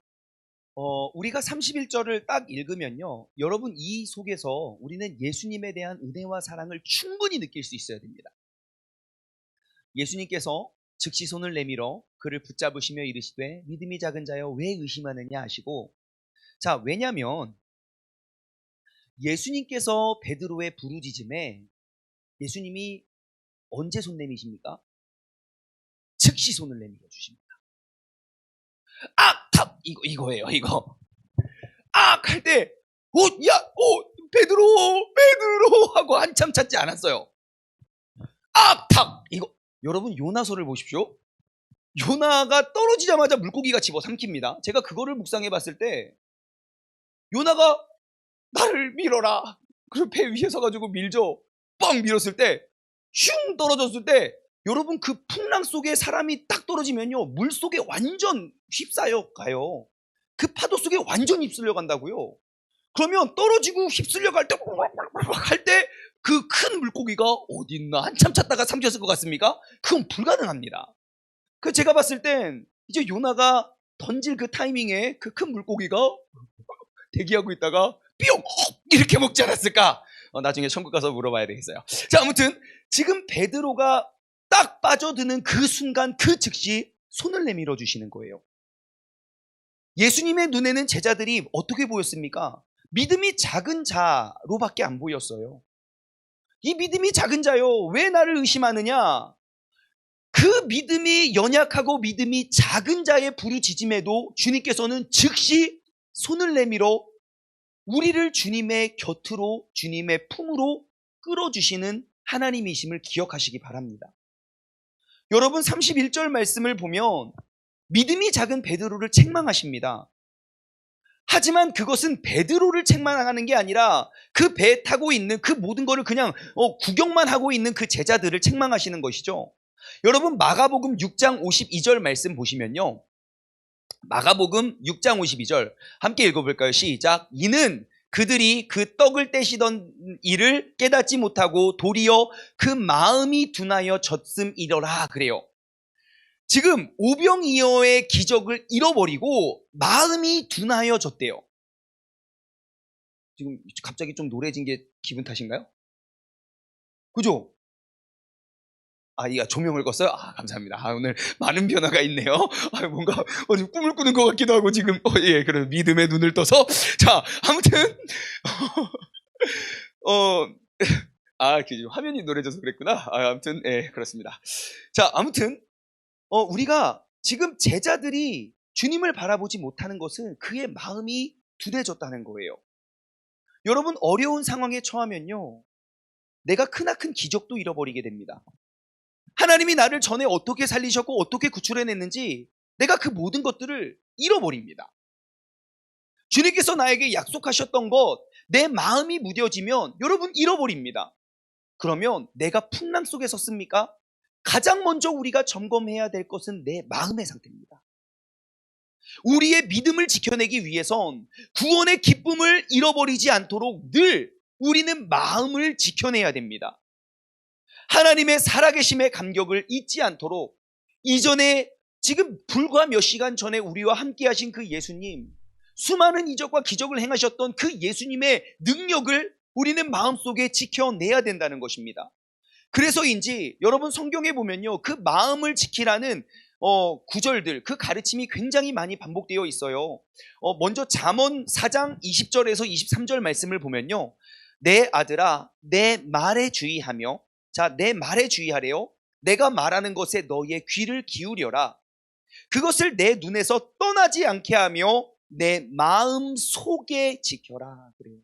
우리가 31절을 딱 읽으면요. 여러분, 이 속에서 우리는 예수님에 대한 은혜와 사랑을 충분히 느낄 수 있어야 됩니다. 예수님께서 즉시 손을 내밀어 그를 붙잡으시며 이르시되 믿음이 작은 자여 왜 의심하느냐 하시고, 자, 왜냐면 예수님께서 베드로의 부르짖음에 예수님이 언제 손 내미십니까? 즉시 손을 내밀어 주십니다. 악! 탁! 이거예요, 이거. 악! 할 때, 베드로! 하고 한참 찾지 않았어요. 악! 탁! 이거. 여러분, 요나서를 보십시오. 요나가 떨어지자마자 물고기가 집어삼킵니다. 제가 그거를 묵상해 봤을 때, 요나가 나를 밀어라. 그리고 배 위에 서가지고 밀죠. 뻥 밀었을 때, 슝 떨어졌을 때, 여러분 그 풍랑 속에 사람이 딱 떨어지면요, 물 속에 완전 휩싸여 가요. 그 파도 속에 완전 휩쓸려 간다고요. 그러면 떨어지고 휩쓸려 갈 때, 할 때 그 큰 물고기가 어딨나 한참 찾다가 삼켰을 것 같습니까? 그건 불가능합니다. 그 제가 봤을 땐 이제 요나가 던질 그 타이밍에 그 큰 물고기가 대기하고 있다가 뿅! 이렇게 먹지 않았을까? 나중에 천국 가서 물어봐야 되겠어요. 자, 아무튼 지금 베드로가 딱 빠져드는 그 순간 그 즉시 손을 내밀어 주시는 거예요. 예수님의 눈에는 제자들이 어떻게 보였습니까? 믿음이 작은 자로밖에 안 보였어요. 이 믿음이 작은 자요, 왜 나를 의심하느냐? 그 믿음이 연약하고 믿음이 작은 자의 부르짖음에도 주님께서는 즉시 손을 내밀어 우리를 주님의 곁으로, 주님의 품으로 끌어주시는 하나님이심을 기억하시기 바랍니다. 여러분, 31절 말씀을 보면 믿음이 작은 베드로를 책망하십니다. 하지만 그것은 베드로를 책망하는 게 아니라 그 배에 타고 있는 그 모든 거를 그냥 구경만 하고 있는 그 제자들을 책망하시는 것이죠. 여러분, 마가복음 6장 52절 말씀 보시면요. 마가복음 6장 52절 함께 읽어볼까요? 시작. 이는 그들이 그 떡을 떼시던 일을 깨닫지 못하고 도리어 그 마음이 둔하여 젖음이러라 그래요. 지금 오병이어의 기적을 잃어버리고 마음이 둔하여 졌대요. 지금 갑자기 좀 노래진 게 기분 탓인가요? 그죠? 이가 조명을 껐어요? 감사합니다. 오늘 많은 변화가 있네요. 뭔가 꿈을 꾸는 것 같기도 하고 지금 예, 그런 믿음의 눈을 떠서 자, 아무튼 화면이 노래져서 그랬구나. 아무튼 예, 그렇습니다. 자, 아무튼 우리가 지금 제자들이 주님을 바라보지 못하는 것은 그의 마음이 둔해졌다는 거예요. 여러분, 어려운 상황에 처하면요, 내가 크나큰 기적도 잃어버리게 됩니다. 하나님이 나를 전에 어떻게 살리셨고 어떻게 구출해냈는지 내가 그 모든 것들을 잃어버립니다. 주님께서 나에게 약속하셨던 것, 내 마음이 무뎌지면 여러분 잃어버립니다. 그러면 내가 풍랑 속에 섰습니까? 가장 먼저 우리가 점검해야 될 것은 내 마음의 상태입니다. 우리의 믿음을 지켜내기 위해선 구원의 기쁨을 잃어버리지 않도록 늘 우리는 마음을 지켜내야 됩니다. 하나님의 살아계심의 감격을 잊지 않도록 이전에 지금 불과 몇 시간 전에 우리와 함께 하신 그 예수님, 수많은 이적과 기적을 행하셨던 그 예수님의 능력을 우리는 마음속에 지켜내야 된다는 것입니다. 그래서인지 여러분 성경에 보면요, 그 마음을 지키라는 구절들, 그 가르침이 굉장히 많이 반복되어 있어요. 먼저 잠언 4장 20절에서 23절 말씀을 보면요, 내 아들아 내 말에 주의하며, 자, 내 말에 주의하래요. 내가 말하는 것에 너의 귀를 기울여라. 그것을 내 눈에서 떠나지 않게 하며 내 마음 속에 지켜라 그래요.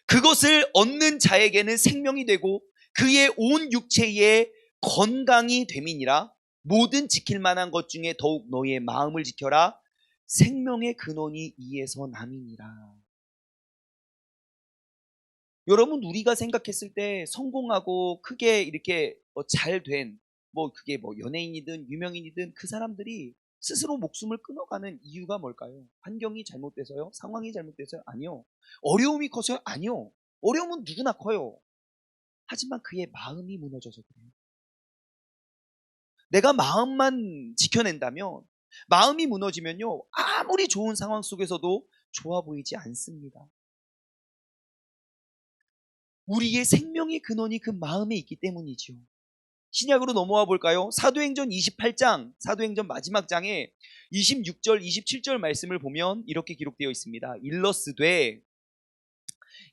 그것을 얻는 자에게는 생명이 되고 그의 온 육체에 건강이 됨이니라. 모든 지킬 만한 것 중에 더욱 너의 마음을 지켜라. 생명의 근원이 이에서 남이니라. 여러분, 우리가 생각했을 때 성공하고 크게 이렇게 잘된, 그게 연예인이든 유명인이든 그 사람들이 스스로 목숨을 끊어가는 이유가 뭘까요? 환경이 잘못돼서요? 상황이 잘못돼서요? 아니요. 어려움이 커서요? 아니요. 어려움은 누구나 커요. 하지만 그의 마음이 무너져서 그래요. 내가 마음만 지켜낸다면, 마음이 무너지면요, 아무리 좋은 상황 속에서도 좋아 보이지 않습니다. 우리의 생명의 근원이 그 마음에 있기 때문이죠. 신약으로 넘어와 볼까요? 사도행전 28장, 사도행전 마지막 장에 26절, 27절 말씀을 보면 이렇게 기록되어 있습니다. 일러스되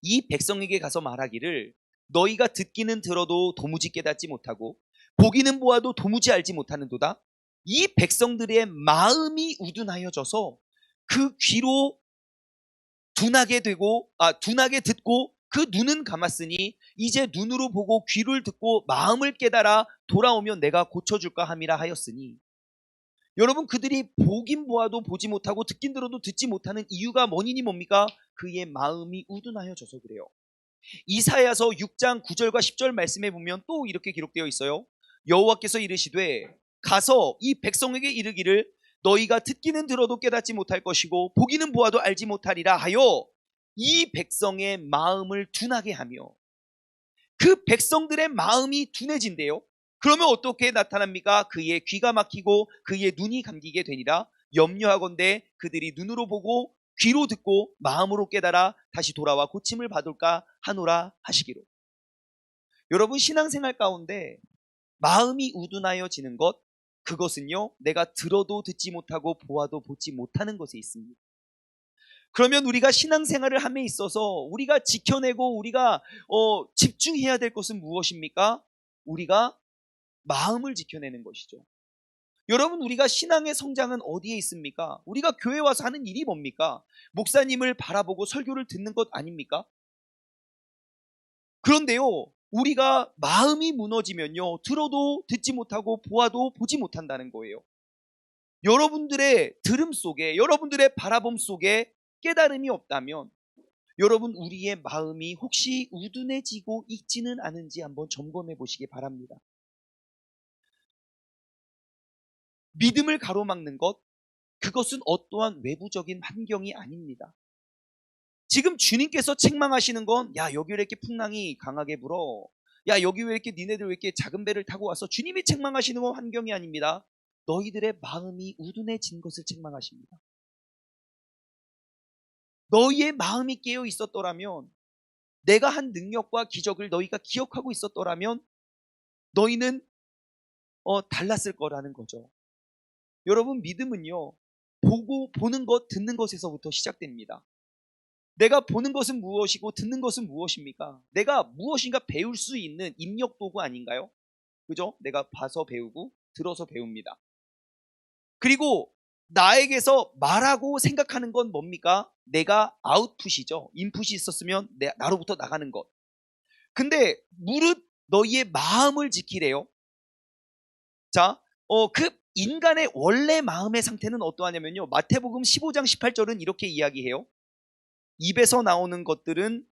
이 백성에게 가서 말하기를 너희가 듣기는 들어도 도무지 깨닫지 못하고 보기는 보아도 도무지 알지 못하는도다. 이 백성들의 마음이 우둔하여져서 그 귀로 둔하게 듣고 그 눈은 감았으니 이제 눈으로 보고 귀를 듣고 마음을 깨달아 돌아오면 내가 고쳐줄까 함이라 하였으니, 여러분, 그들이 보긴 보아도 보지 못하고 듣긴 들어도 듣지 못하는 이유가 원인이 뭡니까? 그의 마음이 우둔하여져서 그래요. 이사야서 6장 9절과 10절 말씀에 보면 또 이렇게 기록되어 있어요. 여호와께서 이르시되 가서 이 백성에게 이르기를 너희가 듣기는 들어도 깨닫지 못할 것이고 보기는 보아도 알지 못하리라 하여 이 백성의 마음을 둔하게 하며, 그 백성들의 마음이 둔해진대요. 그러면 어떻게 나타납니까? 그의 귀가 막히고 그의 눈이 감기게 되니라. 염려하건대 그들이 눈으로 보고 귀로 듣고 마음으로 깨달아 다시 돌아와 고침을 받을까 하노라 하시기로. 여러분, 신앙생활 가운데 마음이 우둔하여지는 것, 그것은요, 내가 들어도 듣지 못하고 보아도 보지 못하는 것에 있습니다. 그러면 우리가 신앙생활을 함에 있어서 우리가 지켜내고 우리가 집중해야 될 것은 무엇입니까? 우리가 마음을 지켜내는 것이죠. 여러분, 우리가 신앙의 성장은 어디에 있습니까? 우리가 교회 와서 하는 일이 뭡니까? 목사님을 바라보고 설교를 듣는 것 아닙니까? 그런데요, 우리가 마음이 무너지면요, 들어도 듣지 못하고 보아도 보지 못한다는 거예요. 여러분들의 들음 속에, 여러분들의 바라봄 속에 깨달음이 없다면 여러분, 우리의 마음이 혹시 우둔해지고 있지는 않은지 한번 점검해 보시기 바랍니다. 믿음을 가로막는 것, 그것은 어떠한 외부적인 환경이 아닙니다. 지금 주님께서 책망하시는 건, 야, 여기 왜 이렇게 풍랑이 강하게 불어? 야, 여기 왜 이렇게 니네들 왜 이렇게 작은 배를 타고 왔어? 주님이 책망하시는 건 환경이 아닙니다. 너희들의 마음이 우둔해진 것을 책망하십니다. 너희의 마음이 깨어 있었더라면, 내가 한 능력과 기적을 너희가 기억하고 있었더라면 너희는 달랐을 거라는 거죠. 여러분, 믿음은요, 보는 것, 듣는 것에서부터 시작됩니다. 내가 보는 것은 무엇이고 듣는 것은 무엇입니까? 내가 무엇인가 배울 수 있는 입력 도구 아닌가요? 그죠? 내가 봐서 배우고 들어서 배웁니다. 그리고 나에게서 말하고 생각하는 건 뭡니까? 내가 아웃풋이죠. 인풋이 있었으면 나로부터 나가는 것. 근데 무릇 너희의 마음을 지키래요. 자, 그 인간의 원래 마음의 상태는 어떠하냐면요, 마태복음 15장 18절은 이렇게 이야기해요. 입에서 나오는 것들은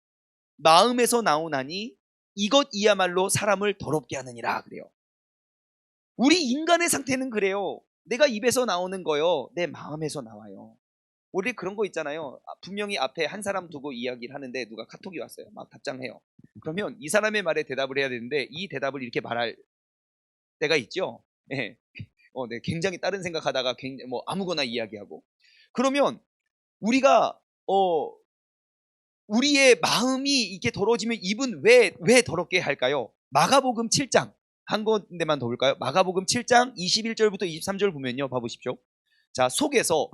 마음에서 나오나니 이것이야말로 사람을 더럽게 하느니라 그래요. 우리 인간의 상태는 그래요. 내가 입에서 나오는 거요, 내 마음에서 나와요. 우리 그런 거 있잖아요. 분명히 앞에 한 사람 두고 이야기를 하는데 누가 카톡이 왔어요. 막 답장해요. 그러면 이 사람의 말에 대답을 해야 되는데 이 대답을 이렇게 말할 때가 있죠. 네. 네, 굉장히 다른 생각하다가 아무거나 이야기하고. 그러면 우리가 우리의 마음이 이게 더러워지면 입은 왜 더럽게 할까요? 마가복음 7장 한 군데만 더 볼까요? 마가복음 7장 21절부터 23절 보면요, 봐보십시오. 자, 속에서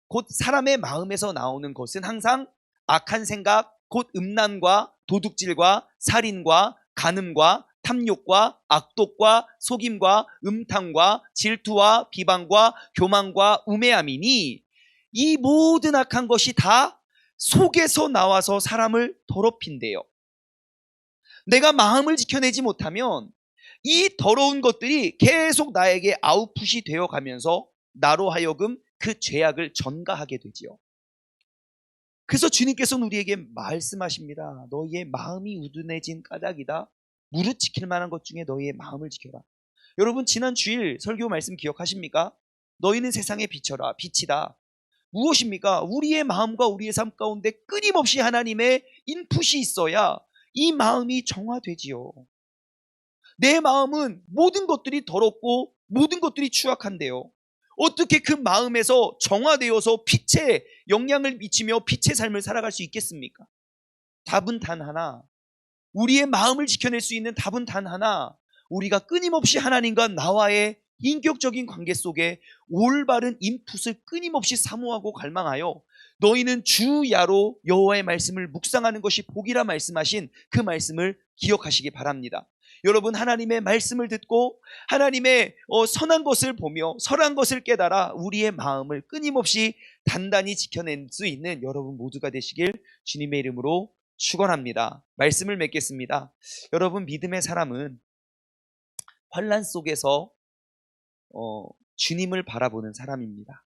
곧 사람의 마음에서 나오는 것은 항상 악한 생각, 곧 음란과 도둑질과 살인과 간음과 탐욕과 악독과 속임과 음탕과 질투와 비방과 교만과 우매함이니 이 모든 악한 것이 다 속에서 나와서 사람을 더럽힌대요. 내가 마음을 지켜내지 못하면 이 더러운 것들이 계속 나에게 아웃풋이 되어가면서 나로 하여금 그 죄악을 전가하게 되지요. 그래서 주님께서는 우리에게 말씀하십니다. 너희의 마음이 우둔해진 까닭이다. 무릇 지킬 만한 것 중에 너희의 마음을 지켜라. 여러분, 지난 주일 설교 말씀 기억하십니까? 너희는 세상의 빛이라, 빛이다. 무엇입니까? 우리의 마음과 우리의 삶 가운데 끊임없이 하나님의 인풋이 있어야 이 마음이 정화되지요. 내 마음은 모든 것들이 더럽고 모든 것들이 추악한데요. 어떻게 그 마음에서 정화되어서 빛의 영향을 미치며 빛의 삶을 살아갈 수 있겠습니까? 답은 단 하나. 우리의 마음을 지켜낼 수 있는 답은 단 하나. 우리가 끊임없이 하나님과 나와의 인격적인 관계 속에 올바른 인풋을 끊임없이 사모하고 갈망하여 너희는 주야로 여호와의 말씀을 묵상하는 것이 복이라 말씀하신 그 말씀을 기억하시기 바랍니다. 여러분, 하나님의 말씀을 듣고 하나님의 선한 것을 보며 선한 것을 깨달아 우리의 마음을 끊임없이 단단히 지켜낼 수 있는 여러분 모두가 되시길 주님의 이름으로 축원합니다. 말씀을 맺겠습니다. 여러분, 믿음의 사람은 환난 속에서 주님을 바라보는 사람입니다.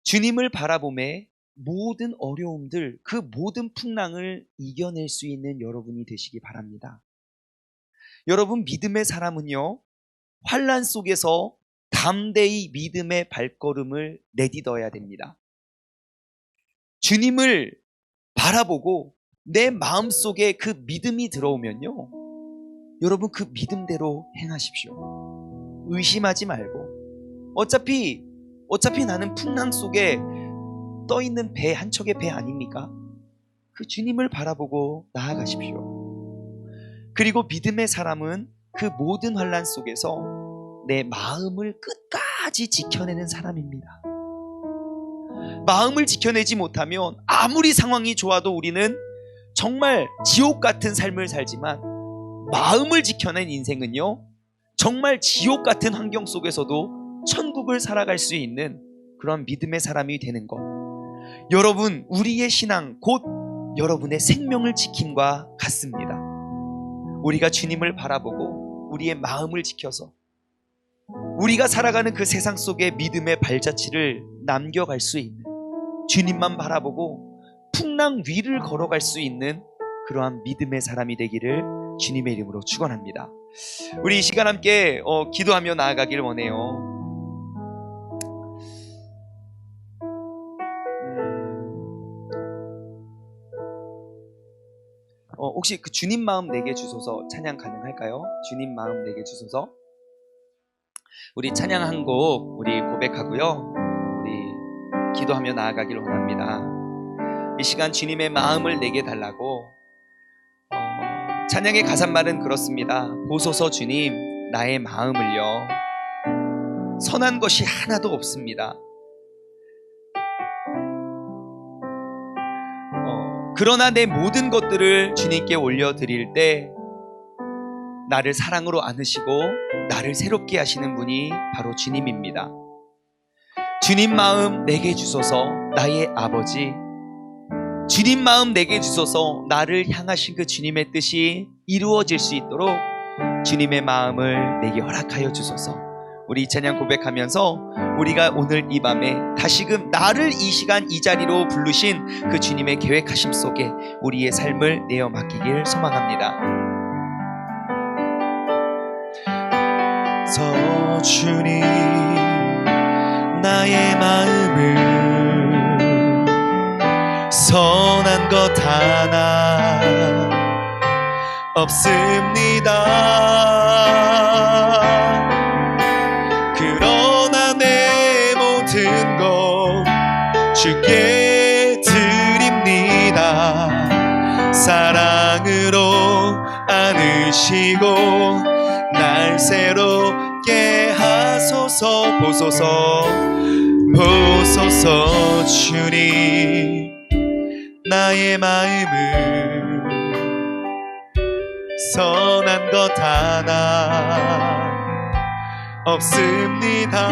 주님을 바라보매 모든 어려움들, 그 모든 풍랑을 이겨낼 수 있는 여러분이 되시기 바랍니다. 여러분, 믿음의 사람은요, 환난 속에서 담대히 믿음의 발걸음을 내딛어야 됩니다. 주님을 바라보고 내 마음속에 그 믿음이 들어오면요, 여러분, 그 믿음대로 행하십시오. 의심하지 말고. 어차피 나는 풍랑 속에 떠있는 배, 한 척의 배 아닙니까? 그 주님을 바라보고 나아가십시오. 그리고 믿음의 사람은 그 모든 환난 속에서 내 마음을 끝까지 지켜내는 사람입니다. 마음을 지켜내지 못하면 아무리 상황이 좋아도 우리는 정말 지옥 같은 삶을 살지만, 마음을 지켜낸 인생은요, 정말 지옥 같은 환경 속에서도 천국을 살아갈 수 있는 그런 믿음의 사람이 되는 것. 여러분, 우리의 신앙 곧 여러분의 생명을 지킴과 같습니다. 우리가 주님을 바라보고 우리의 마음을 지켜서 우리가 살아가는 그 세상 속에 믿음의 발자취를 남겨갈 수 있는, 주님만 바라보고 풍랑 위를 걸어갈 수 있는 그러한 믿음의 사람이 되기를 주님의 이름으로 축원합니다. 우리 이 시간 함께 기도하며 나아가길 원해요. 혹시 그 주님 마음 내게 주소서 찬양 가능할까요? 주님 마음 내게 주소서. 우리 찬양 한 곡 우리 고백하고요, 우리 기도하며 나아가길 원합니다. 이 시간 주님의 마음을 내게 달라고. 찬양의 가사말은 그렇습니다. 보소서 주님 나의 마음을요, 선한 것이 하나도 없습니다. 그러나 내 모든 것들을 주님께 올려드릴 때 나를 사랑으로 안으시고 나를 새롭게 하시는 분이 바로 주님입니다. 주님 마음 내게 주소서 나의 아버지. 주님 마음 내게 주소서 나를 향하신 그 주님의 뜻이 이루어질 수 있도록 주님의 마음을 내게 허락하여 주소서. 우리 이 찬양 고백하면서 우리가 오늘 이 밤에 다시금 나를 이 시간 이 자리로 부르신 그 주님의 계획하심 속에 우리의 삶을 내어 맡기길 소망합니다. 주님 나의 마음을 선한 것 하나 없습니다. 그러나 내 모든 것 주께 드립니다. 사랑으로 안으시고 날 새롭게 하소서. 보소서 주님 나의 마음을 선한 것 하나 없습니다.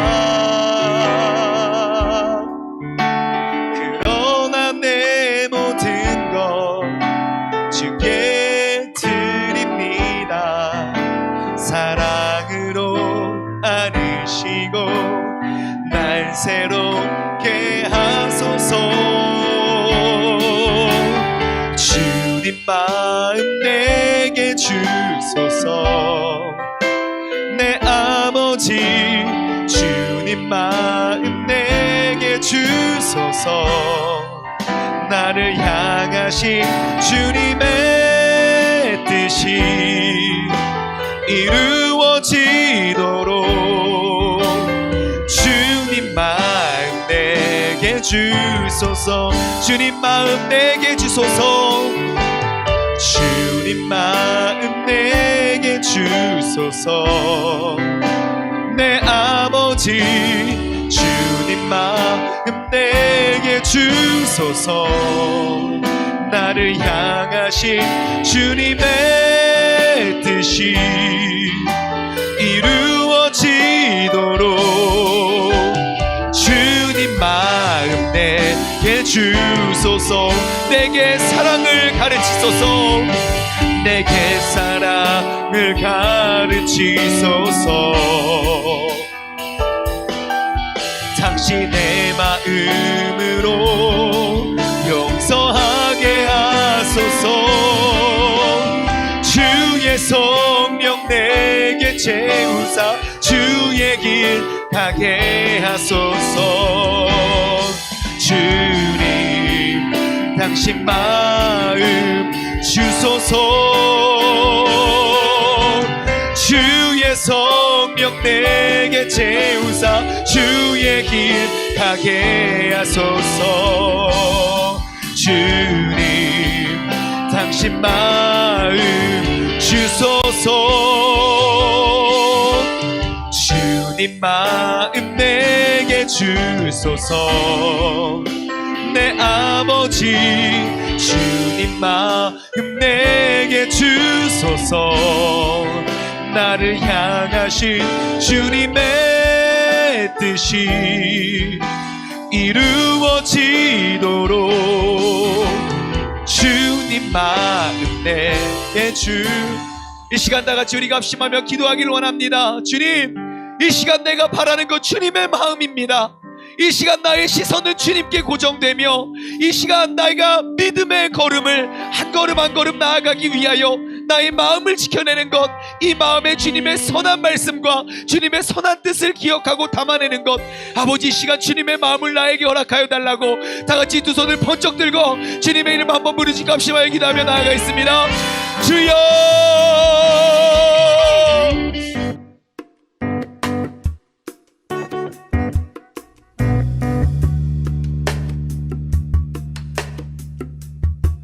그러나 내 모든 것 주께 드립니다. 사랑으로 안으시고 날 새롭게 하소서. 주님 마음 내게 주소서. 내 아버지 주님 마음 내게 주소서. 나를 향하신 주님의 뜻이 이루어지도록 주님 마음 내게 주소서. 주님 마음 내게 주소서. 주님 마음 내게 주소서. 내 아버지 주님 마음 내게 주소서. 나를 향하신 주님의 뜻이 이루어지도록 주님 마음 내게 주소서. 내게 사랑을 가르치소서. 내게 사랑을 가르치소서. 당신의 마음으로 용서하게 하소서. 주의 성령 내게 채우사 주의 길 가게 하소서. 주님 당신 마음 주소서. 주의 성령 내게 채우사 주의 길 가게 하소서. 주님 당신 마음 주소서. 주님 마음 내게 주소서. 내 아버지 주님 마음 내게 주소서. 나를 향하신 주님의 뜻이 이루어지도록 주님 마음 내게 이 시간 다같이 우리가 합심하며 기도하기를 원합니다. 주님, 이 시간 내가 바라는 것 주님의 마음입니다. 이 시간 나의 시선은 주님께 고정되며 이 시간 내가 믿음의 걸음을 한 걸음 한 걸음 나아가기 위하여 나의 마음을 지켜내는 것, 이 마음에 주님의 선한 말씀과 주님의 선한 뜻을 기억하고 담아내는 것, 아버지 이 시간 주님의 마음을 나에게 허락하여 달라고 다같이 두 손을 번쩍 들고 주님의 이름 한번 부르짖고 합심하여 기도하며 나아가겠습니다. 주여